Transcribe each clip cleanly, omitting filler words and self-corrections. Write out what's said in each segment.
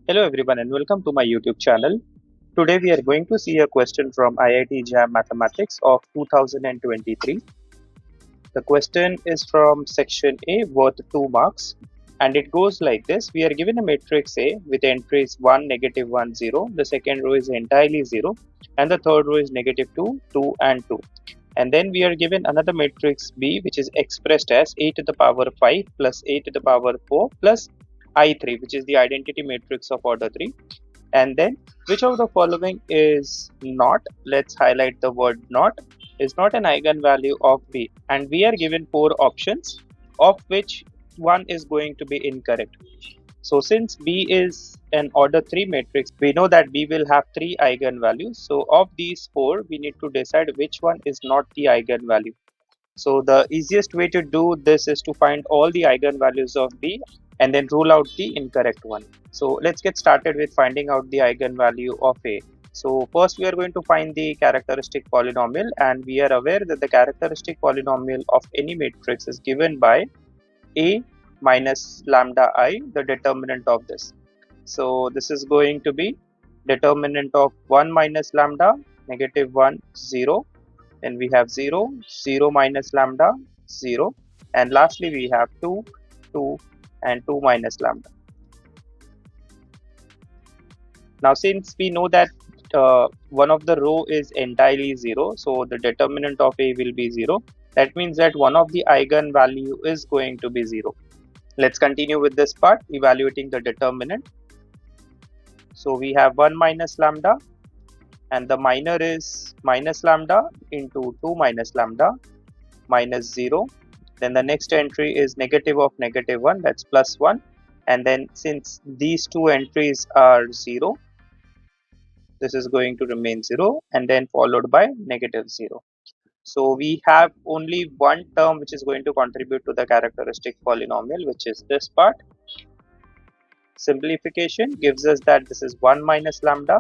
Hello everyone and welcome to my YouTube channel. Today we are going to see a question from IIT-JAM Mathematics of 2023. The question is from section A worth 2 marks and it goes like this. We are given a matrix A with entries 1, negative 1, 0. The second row is entirely 0 and the third row is negative 2, 2 and 2. And then we are given another matrix B which is expressed as a to the power 5 plus a to the power 4 plus I3, which is the identity matrix of order 3. And then which of the following is not, let's highlight the word not, is not an eigenvalue of B. And we are given 4 options of which one is going to be incorrect. So since B is an order 3 matrix, we know that B will have 3 eigenvalues. So of these 4, we need to decide which one is not the eigenvalue. So the easiest way to do this is to find all the eigenvalues of B and then rule out the incorrect one. So let's get started with finding out the eigenvalue of A. So first we are going to find the characteristic polynomial, and we are aware that the characteristic polynomial of any matrix is given by A minus lambda I, the determinant of this. So this is going to be determinant of 1 minus lambda, negative 1, 0. Then we have 0, 0 minus lambda, 0. And lastly we have 2, 2 and 2 minus lambda. Now since we know that one of the row is entirely 0, so the determinant of A will be 0. That means that one of the eigenvalue is going to be 0. Let's continue with this part, evaluating the determinant. So we have 1 minus lambda and the minor is minus lambda into 2 minus lambda minus 0. Then the next entry is negative of negative 1, that's plus 1. And then since these two entries are 0, this is going to remain 0 and then followed by negative 0. So we have only one term which is going to contribute to the characteristic polynomial, which is this part. Simplification gives us that this is 1 minus lambda,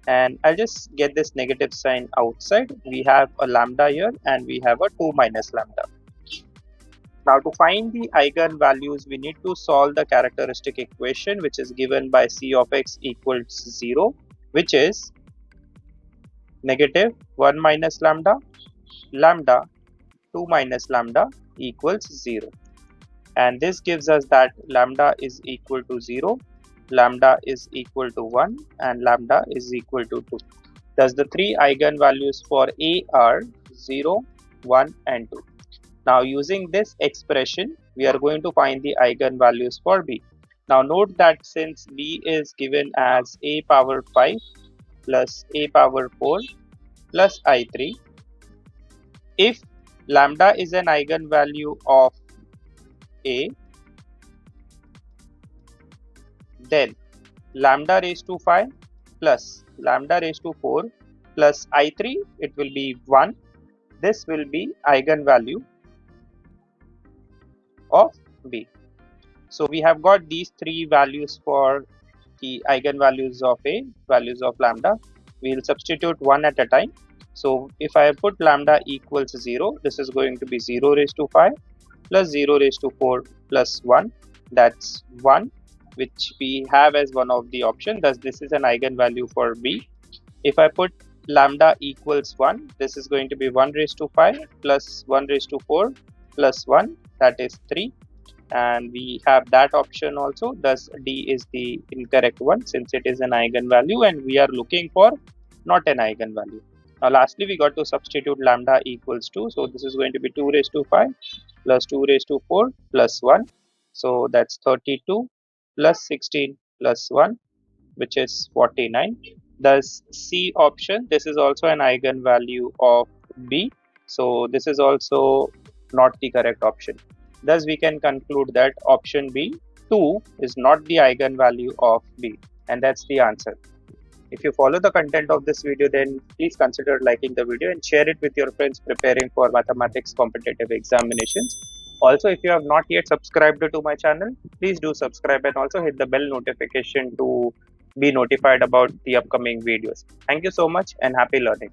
and I'll just get this negative sign outside. We have a lambda here and we have a 2 minus lambda. Now to find the eigenvalues, we need to solve the characteristic equation which is given by C of x equals 0, which is negative 1 minus lambda, lambda 2 minus lambda equals 0. And this gives us that lambda is equal to 0, lambda is equal to 1 and lambda is equal to 2. Thus the three eigenvalues for A are 0, 1 and 2. Now using this expression, we are going to find the eigenvalues for B. Now note that since B is given as a power 5 plus a power 4 plus I3, if lambda is an eigenvalue of A, then lambda raised to 5 plus lambda raised to 4 plus I3, it will be 1. This will be eigenvalue of B. So we have got these three values for the eigenvalues of A, values of lambda. We will substitute one at a time. So if I put lambda equals 0, this is going to be 0 raised to 5 plus 0 raised to 4 plus 1, that's 1, which we have as one of the options. Thus this is an eigenvalue for B. If I put lambda equals 1, this is going to be 1 raised to 5 plus 1 raised to 4 plus 1, that is 3, and we have that option also. Thus D is the incorrect one since it is an eigenvalue and we are looking for not an eigenvalue. Now lastly we got to substitute lambda equals 2, so this is going to be 2 raised to 5 plus 2 raised to 4 plus 1, so that's 32 plus 16 plus 1, which is 49. Thus C option, this is also an eigenvalue of B, so this is also not the correct option. Thus we can conclude that option B, 2, is not the eigenvalue of B, and that's the answer. If you follow the content of this video, then please consider liking the video and share it with your friends preparing for mathematics competitive examinations. Also, if you have not yet subscribed to my channel, please do subscribe and also hit the bell notification to be notified about the upcoming videos. Thank you so much and happy learning.